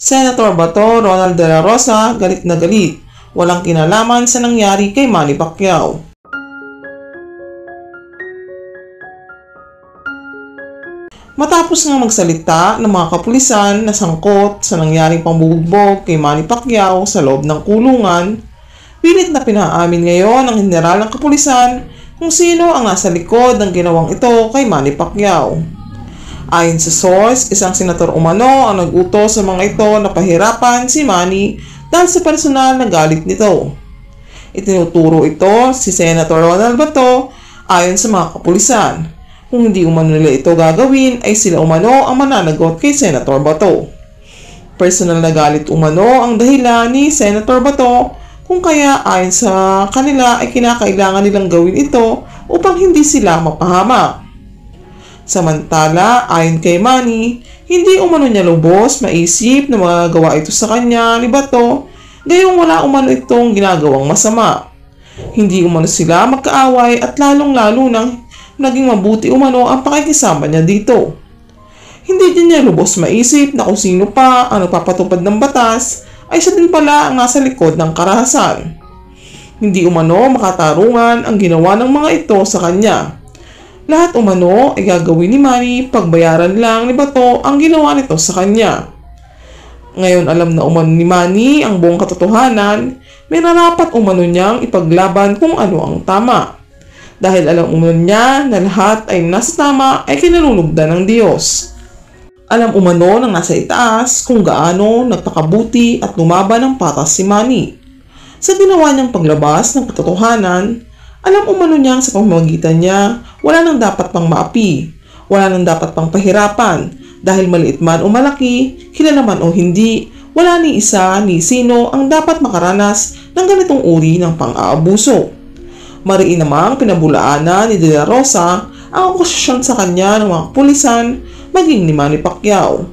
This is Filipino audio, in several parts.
Senator Bato Ronald De La Rosa galit na galit. Walang kinalaman sa nangyari kay Manny Pacquiao. Matapos nga magsalita ng mga kapulisan na sangkot sa nangyaring pambubugbog kay Manny Pacquiao sa loob ng kulungan, pilit na pinaamin ngayon ng General ng Kapulisan kung sino ang nasa likod ng ginawang ito kay Manny Pacquiao. Ayon sa source, isang senator umano ang nag-utos sa mga ito na pahirapan si Manny dahil sa personal na galit nito. Itinuturo ito si Senator Ronald Bato ayon sa mga kapulisan. Kung hindi umano nila ito gagawin ay sila umano ang mananagot kay Senator Bato. Personal na galit umano ang dahilan ni Senator Bato kung kaya ayon sa kanila ay kinakailangan nilang gawin ito upang hindi sila mapahamak. Samantala, ayon kay Manny, hindi umano niya lubos maisip na magagawa ito sa kanya ni Bato, gayong wala umano itong ginagawang masama. Hindi umano sila magkaaway at lalong-lalo nang naging mabuti umano ang pakikisama niya dito. Hindi din niya lubos maisip na kung sino pa ang nagpapatupad ng batas ay siya din pala ang nasa likod ng karahasan. Hindi umano makatarungan ang ginawa ng mga ito sa kanya. Lahat umano ay gagawin ni Manny pagbayaran lang ni Bato ang ginawa nito sa kanya. Ngayon alam na umano ni Manny ang buong katotohanan, may narapat umano niyang ipaglaban kung ano ang tama. Dahil alam umano niya na lahat ay nasa tama ay kinalulugdan ng Diyos. Alam umano ng nasa itaas kung gaano nagpakabuti at lumaban ng patas si Manny. Sa ginawa niyang paglabas ng katotohanan, alam umano niyang sa pamamagitan niya, wala nang dapat pang maapi, wala nang dapat pang pahirapan, dahil maliit man o malaki, kilala man o hindi, wala ni isa ni sino ang dapat makaranas ng ganitong uri ng pang-aabuso. Mariin namang pinabulaanan ni De La Rosa ang akusasyon sa kanya ng mga kapulisan maging ni Manny Pacquiao.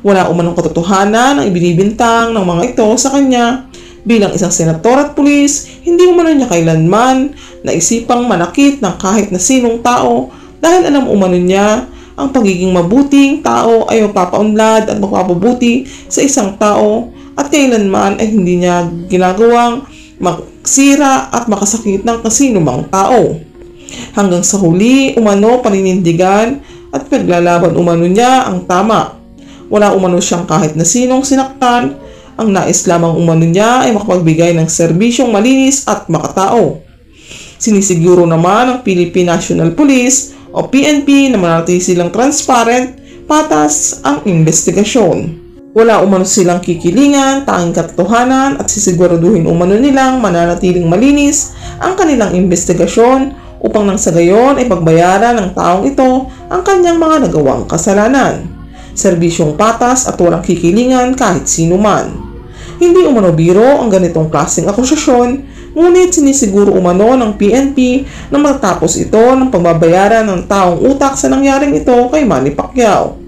Wala umanong katotohanan ang ibinibintang ng mga ito sa kanya. Bilang isang senator at pulis, hindi umano niya kailanman naisipang manakit ng kahit na sinong tao dahil alam umano niya ang pagiging mabuting tao ay magpapaunlad at magpapabuti sa isang tao at kailanman ay hindi niya ginagawang magsira at makasakit ng kasinumang tao. Hanggang sa huli, umano paninindigan at paglalaban umano niya ang tama. Wala umano siyang kahit na sinong sinaktan. Ang nais lamang umano niya ay makapagbigay ng serbisyong malinis at makatao. Sinisiguro naman ng Philippine National Police o PNP na manatili silang transparent, patas ang investigasyon. Wala umano silang kikilingan, tanging katotohanan at sisiguraduhin umano nilang mananatiling malinis ang kanilang investigasyon upang nang sa gayon ay pagbayaran ng taong ito ang kanyang mga nagawang kasalanan. Serbisyong patas at walang kikilingan kahit sino man. Hindi umano biro ang ganitong klaseng akusasyon, ngunit sinisiguro umano ng PNP na matapos ito ng pagbabayaran ng taong utak sa nangyaring ito kay Manny Pacquiao.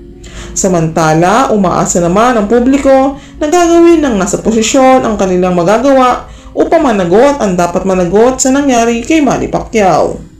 Samantala, umaasa naman ang publiko na gagawin ng nasa posisyon ang kanilang magagawa upang managot ang dapat managot sa nangyari kay Manny Pacquiao.